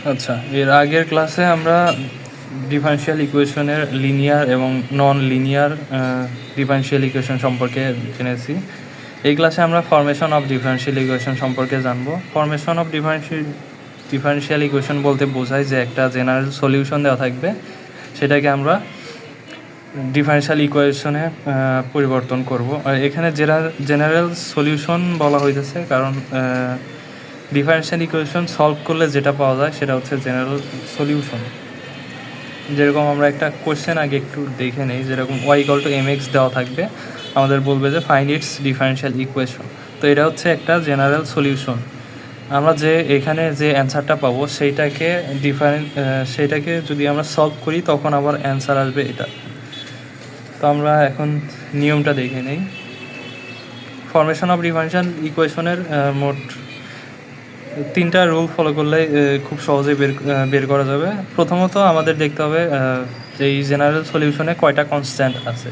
আচ্ছা, এর আগের ক্লাসে আমরা ডিফারেনশিয়াল ইকুয়েশনের লিনিয়ার এবং নন লিনিয়ার ডিফারেনশিয়াল ইকুয়েশন সম্পর্কে জেনেছি। এই ক্লাসে আমরা ফরমেশন অফ ডিফারেনশিয়াল ইকুয়েশন সম্পর্কে জানবো। ফরমেশন অফ ডিফারেনশিয়াল ইকুয়েশন বলতে বোঝায় যে একটা জেনারেল সলিউশন দেওয়া থাকবে, সেটাকে আমরা ডিফারেনশিয়াল ইকুয়েশনে পরিবর্তন করব। আর এখানে জেনারেল সলিউশন বলা হইতেছে কারণ ডিফারেনশিয়াল ইকুয়েশন সলভ করলে যেটা পাওয়া যায় সেটা হচ্ছে জেনারেল সলিউশন। যেরকম আমরা একটা কোয়েশ্চেন আগে একটু দেখে নেই, যেরকম y=mx দেওয়া থাকবে, আমাদের বলবে যে ফাইন্ড ইটস ডিফারেনশিয়াল ইকুয়েশন। তো এটা হচ্ছে একটা জেনারেল সলিউশন। আমরা যে এখানে যে অ্যান্সারটা পাবো সেইটাকে যদি আমরা সলভ করি তখন আবার অ্যান্সার আসবে এটা। তো আমরা এখন নিয়মটা দেখে নেই। ফরমেশন অফ ডিফারেনশিয়াল ইকুয়েশনের মোট 3টা রুল ফলো করলে খুব সহজেই বের করা যাবে। প্রথমত আমাদের দেখতে হবে এই জেনারেল সলিউশনে কয়টা কনস্ট্যান্ট আছে।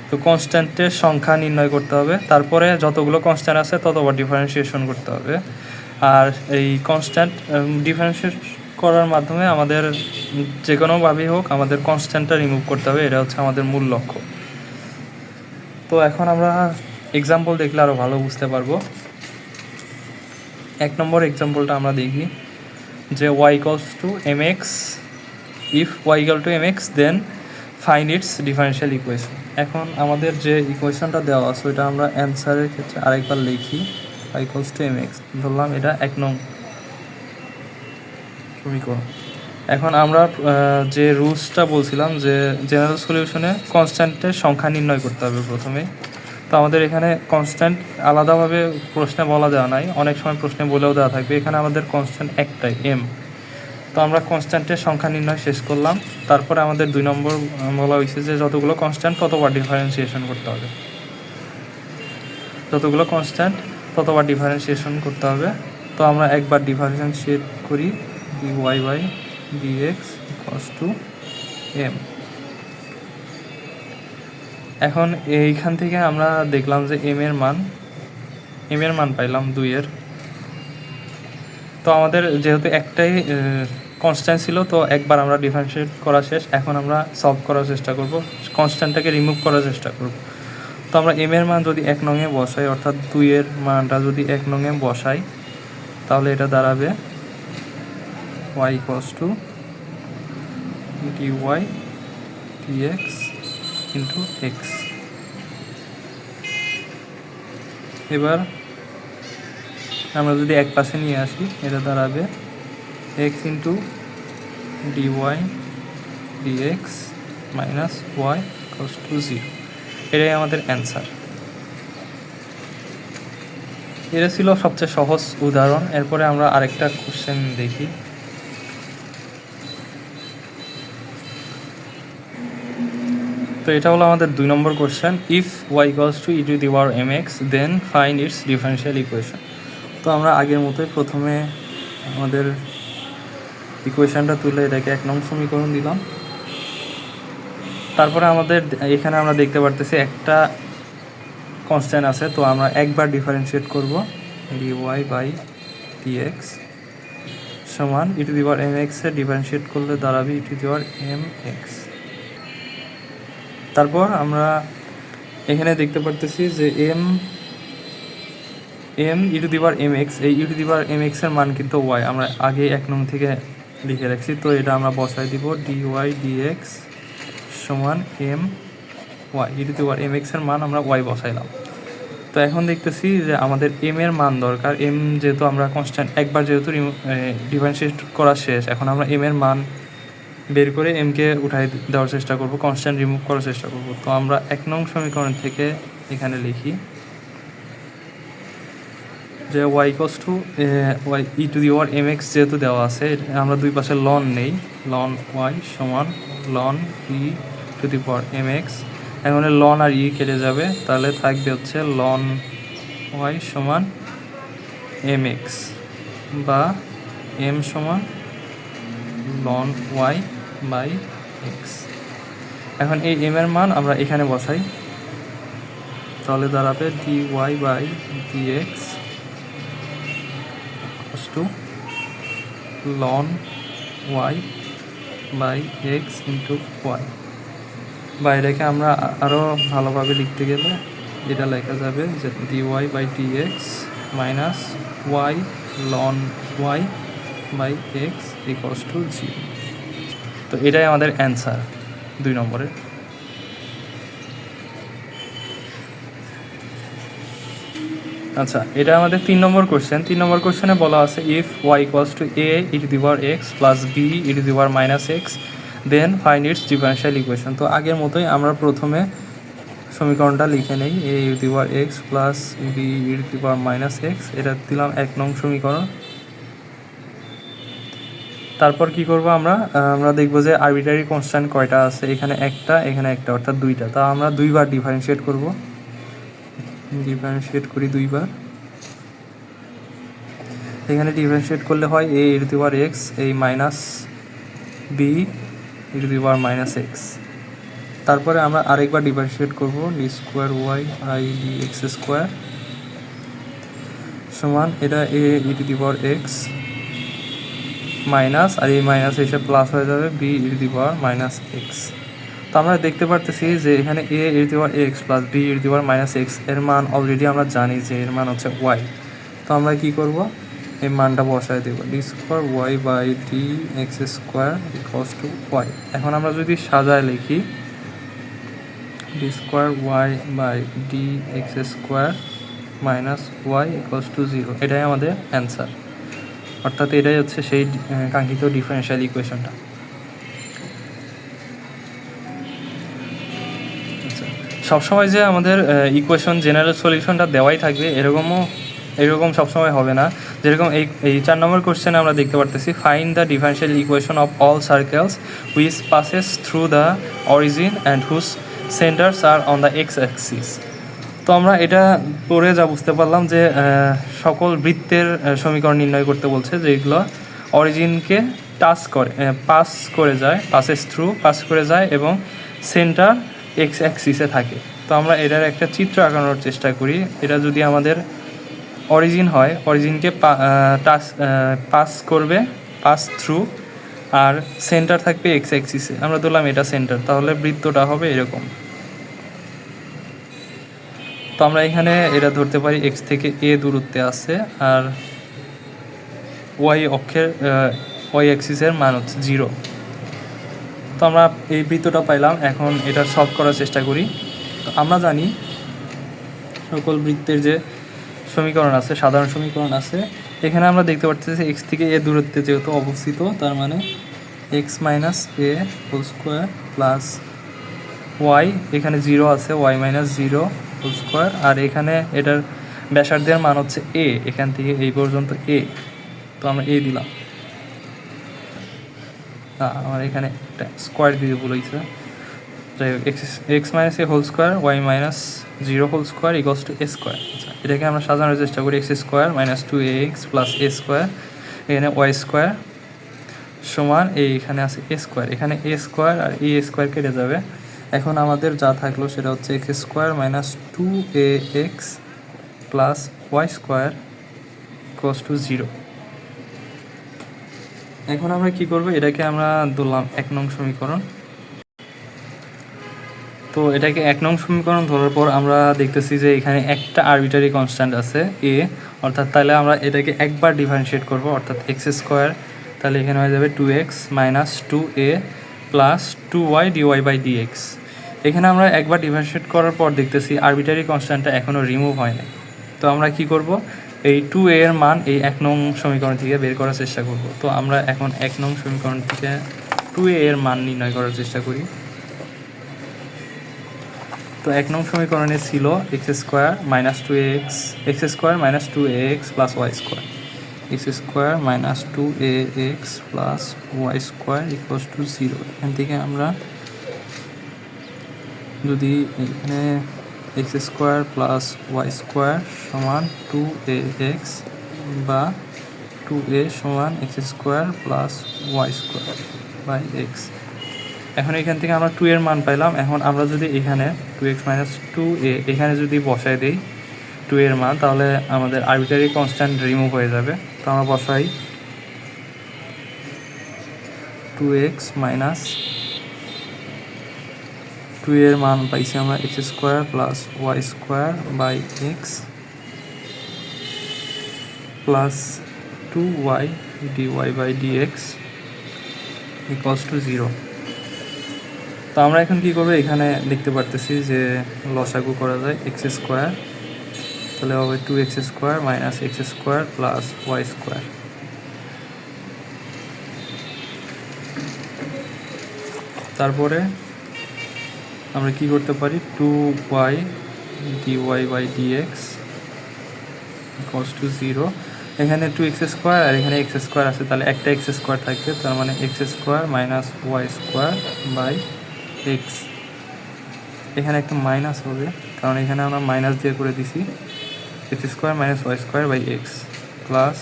তো কনস্ট্যান্টের সংখ্যা নির্ণয় করতে হবে, তারপরে যতগুলো কনস্ট্যান্ট আছে ততবার ডিফারেন্সিয়েশন করতে হবে। আর এই কনস্ট্যান্ট ডিফারেন্সিয়েট করার মাধ্যমে আমাদের যে কোনোভাবেই হোক আমাদের কনস্ট্যান্টটা রিমুভ করতে হবে, এটা হচ্ছে আমাদের মূল লক্ষ্য। তো এখন আমরা এক্সাম্পল দেখলে আরও ভালো বুঝতে পারবো। 1 নম্বর এক্সাম্পলটা আমরা দেখি যে y=mx, if y=mx then find its differential equation. এখন আমাদের যে ইকুয়েশনটা দেওয়া আছে ওইটা আমরা অ্যান্সারের ক্ষেত্রে আরেকবার লিখি, y=mx ধরলাম, এটা 1 নং সমীকরণ। এখন আমরা যে রুলসটা বলছিলাম যে জেনারেল সলিউশনে কনস্ট্যান্টের সংখ্যা নির্ণয় করতে হবে প্রথমে। তো আমাদের এখানে কনস্ট্যান্ট আলাদাভাবে প্রশ্নে বলা দেওয়া নাই, অনেক সময় প্রশ্নে বলেও দেওয়া থাকবে। এখানে আমাদের কনস্ট্যান্ট একটাই, এম। তো আমরা কনস্ট্যান্টের সংখ্যা নির্ণয় শেষ করলাম। তারপরে আমাদের 2 নম্বর বলা হয়েছে যে যতগুলো কনস্ট্যান্ট ততবার ডিফারেন্সিয়েশন করতে হবে, যতগুলো কনস্ট্যান্ট ততবার ডিফারেন্সিয়েশন করতে হবে। তো আমরা একবার ডিফারেন্সিয়েট করি, dy/dx=m। এখন এইখান থেকে আমরা দেখলাম যে এম এর মান পাইলাম 2-এর। তো আমাদের যেহেতু একটাই কনস্ট্যান্ট ছিল, তো একবার আমরা ডিফারেন্সিয়েট করা শেষ। এখন আমরা সলভ করার চেষ্টা করব, কনস্ট্যান্টটাকে রিমুভ করার চেষ্টা করব। তো আমরা এম এর মান যদি 1 নংয়ে বসাই, অর্থাৎ 2-এর মানটা যদি 1 নংয়ে বসাই, তাহলে এটা দাঁড়াবে y=dy/dx/x। এবার আমরা যদি এক পাশে নিয়ে আসি, এটা দাঁড়াবে x/dy/dx-y=0। এটাই আমাদের অ্যান্সার। এটা ছিল সবচেয়ে সহজ উদাহরণ। এরপরে আমরা আরেকটা কোশ্চেন দেখি। তো এটা হলো আমাদের 2 number question, if y=e⁻mx then find its differential equation. তো আমরা আগের মতোই প্রথমে আমাদের ইকুয়েশনটা তুলে এটাকে 1 নং সমীকরণ দিলাম। তারপরে আমাদের এখানে আমরা দেখতে পারতেছি একটা কনস্ট্যান্ট আছে, তো আমরা একবার ডিফারেন্সিয়েট করব, dy/dx সমান e⁻mx এর ডিফারেন্সিয়েট করলে দাঁড়াবে e⁻mx। তারপর আমরা এখানে দেখতে পারতেছি যে m e⁻mx, এই e⁻mx এর মান কিন্তু y, আমরা আগে 1 নং থেকে লিখে রাখছি। তো এটা আমরা বসাই দিব, dy/dx সমান my, e⁻mx এর মান আমরা y বসাইলাম। তো এখন দেখতেছি যে আমাদের m এর মান দরকার। m যেহেতু আমরা কনস্ট্যান্ট একবার যেহেতু ডিফারেন্সিয়েট করা শেষ, এখন আমরা m এর মান বের করে m-কে উঠাই দেওয়ার চেষ্টা করব, কনস্ট্যান্ট রিমুভ করার চেষ্টা করব। তো আমরা 1 নং সমীকরণ থেকে এখানে লিখি যে y=e⁻mx যেহেতু দেওয়া আছে, আমরা দুই পাশে লন নেই, লন y সমান লন e⁻mx। এখন লন আর ই কেটে যাবে, তাহলে থাকবে হচ্ছে লন y সমান mx, বা m সমান লন y/x। এখন এই m এর মান আমরা এখানে বসাই, তাহলে দাঁড়াবে dy/dx লন Y by X into Y. বা এটাকে আমরা আরও ভালোভাবে লিখতে গেলে এটা লেখা যাবে যে D Y by D X minus Y লন Y by X equals to 0। তো এটাই আমাদের অ্যান্সার 2 নম্বরের। আচ্ছা, এটা আমাদের 3 নম্বর কোশ্চেন। 3 নম্বর কোশ্চেনে বলা আছে if y equals to a e to the power x plus b e to the power minus x then find its differential equation. তো আগের মতোই আমরা প্রথমে সমীকরণটা লিখে নেই, a e to the power x plus b e to the power minus x, এটা দিলাম 1 নং সমীকরণ। তারপর কি করব আমরা দেখব যে আরবিট্রারি কনস্ট্যান্ট কয়টা আছে, এখানে একটা, এখানে একটা, অর্থাৎ 2টা। তা আমরা 2বার ডিফারেন্সিয়েট করব, ডিফারেন্সিয়েট করি 2বার। এখানে ডিফারেন্সিয়েট করলে হয় a e to the power x এই minus b e to the power minus x. তারপরে আমরা আরেকবার ডিফারেন্সিয়েট করব, d square y I d x square সমান এটা a e to the power x minus, আর এই মাইনাস এসে প্লাস হয়ে যাবে b e to the power minus x. তো আমরা দেখতে পারতেছি যে এখানে a e to the power x plus b e to the power minus x এর মান অলরেডি আমরা জানি যে এর মান হচ্ছে ওয়াই। তো আমরা কি করব, এই মানটা বসায় দেব, d square y by D x square equals to y. এখন আমরা যদি সাজায় লিখি d square y by D x square minus y equals to 0, এটাই আমাদের অ্যান্সার। অর্থাৎ এটাই হচ্ছে সেই কাঙ্ক্ষিত ডিফারেনশিয়াল ইকুয়েশনটা। আচ্ছা, সবসময় যে আমাদের ইকুয়েশন জেনারেল সলিউশনটা দেওয়াই থাকবে এরকম সবসময় হবে না। যেরকম এই 4 নম্বর কোশ্চেনে আমরা দেখতে পারতেছি find the differential equation of all circles which passes through the origin and whose centres are on the X axis. তো আমরা এটা পড়ে যা বুঝতে পারলাম যে সকল বৃত্তের সমীকরণ নির্ণয় করতে বলছে যেগুলো অরিজিনকে পাস করে যায় এবং সেন্টার এক্স অ্যাক্সিসে থাকে। তো আমরা এটার একটা চিত্র আঁকানোর চেষ্টা করি। এটা যদি আমাদের অরিজিন হয়, অরিজিনকে পাস থ্রু, আর সেন্টার থাকবে এক্স অ্যাক্সিসে। আমরা ধরলাম এটা সেন্টার, তাহলে বৃত্তটা হবে এরকম। তো আমরা এখানে এটা ধরতে পারি এক্স থেকে এ দূরত্বে আছে, আর ওয়াই অ্যাক্সিসের মান হচ্ছে 0। তো আমরা এই বৃত্তটা পাইলাম। এখন এটা সলভ করার চেষ্টা করি। তো আমরা জানি সকল বৃত্তের যে সমীকরণ আছে, সাধারণ সমীকরণ আছে, এখানে আমরা দেখতে পাচ্ছি এক্স থেকে এ দূরত্বে যেহেতু অবস্থিত, তার মানে x minus a whole square plus Y, এখানে 0 আছে, ওয়াই মাইনাস 0 হোল স্কোয়ার, আর এখানে এটার ব্যাসার্ধের মান হচ্ছে এ, এখান থেকে এই পর্যন্ত এ। তো আমরা এ দিলাম, আমার এখানে একটা স্কোয়ার দিয়ে বলেছে, যাই হোক x minus a whole square y minus 0 whole square equals to a square. এটাকে আমরা সাজানোর চেষ্টা করি, x square minus 2ax plus a square, এখানে ওয়াই স্কোয়ার সমান এইখানে আছে এ স্কোয়ার, এখানে এ স্কোয়ার আর এ স্কোয়ার কেটে যাবে। এখন আমাদের যা থাকলো সেটা হচ্ছে X square minus 2ax plus Y square equals to 0। এখন আমরা কি করব, এটাকে আমরা ধরলাম 1 নং সমীকরণ। তো এটাকে 1 নং সমীকরণ ধরার পর আমরা দেখতেছি যে এখানে একটা আরবিটারি কনস্ট্যান্ট আছে এ, অর্থাৎ তাহলে আমরা এটাকে একবার ডিফারেন্সিয়েট করব, অর্থাৎ এক্স স্কোয়ার, তাহলে এখানে হয়ে যাবে 2x minus 2a plus 2y dy by dx। এখানে আমরা একবার ডিফারেন্সিয়েট করার পর দেখতেছি আরবিটারি কনস্ট্যান্টটা এখনও রিমুভ হয় না। তো আমরা কি করব, এই 2a এর মান এই 1 নং সমীকরণ থেকে বের করার চেষ্টা করব। তো আমরা এখন 1 নং সমীকরণ থেকে 2a এর মান নির্ণয় করার চেষ্টা করি। তো 1 নং সমীকরণে ছিল X square minus 2ax plus Y square, X square minus 2ax plus Y square equals to 0। এখান থেকে আমরা যদি এখানে X square plus Y square সমান 2ax বা 2a সমান X square plus Y square by X, এখন এখান থেকে আমরা 2 এর মান পাইলাম। এখন আমরা যদি এখানে 2x মাইনাস 2a এখানে যদি বসাই দিই 2 এর মান, তাহলে আমাদের আরবিটারি কনস্ট্যান্ট রিমুভ হয়ে যাবে। তো আমরা বসাই 2x মাইনাস 2 এর মান পাইছি আমরা x square plus y square by X plus 2y dy by dx equals to 0। তো আমরা এখন কী করবো, এখানে দেখতে পারতেছি যে লসাগু করা যায় x স্কোয়ার, তাহলে হবে 2x square minus x square plus y square. তারপরে আমরা কি করতে পারি, 2y dy by dx equals to 0। এখানে 2x স্কোয়ার আর এখানে x স্কোয়ার আছে, তাহলে একটা x স্কোয়ার থাকবে, তার মানে x square minus y square by X. এখানে একটা মাইনাস হবে, কারণ এখানে আমরা মাইনাস দিয়ে করে দিছি, x square minus y square by X plus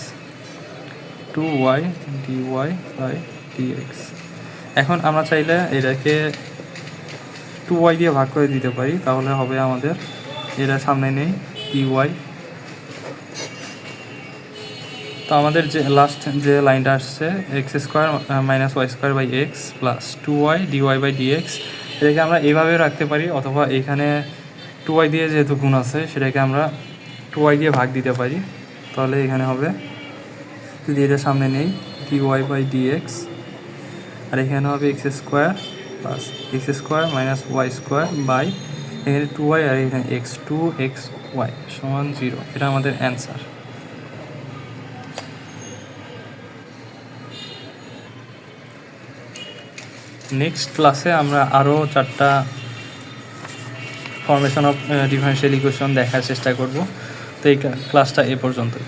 2y dy by dx। এখন আমরা চাইলে এটাকে 2y দিয়ে ভাগ করে দিতে পারি, তাহলে হবে আমাদের এটা সামনে নেই dy। তো আমাদের যে লাস্ট যে লাইনটা আসছে x square minus y square by X plus 2y dy by dx, এটাকে আমরা এইভাবেও রাখতে পারি, অথবা এখানে 2y দিয়ে যেহেতু গুণ আছে সেটাকে আমরা 2y দিয়ে ভাগ দিতে পারি। তাহলে এখানে হবে, যদি এটা সামনে নেই, dy বাই dx, আর এখানে হবে x square plus x square minus y square by এখানে 2y আর এখানে x 2xy সমান 0। এটা আমাদের অ্যান্সার। নেক্সট ক্লাসে আমরা আরও 4টা ফর্মেশন অফ ডিফারেনশিয়াল ইকুয়েশন দেখার চেষ্টা করব। তো এই ক্লাসটা এ পর্যন্তই।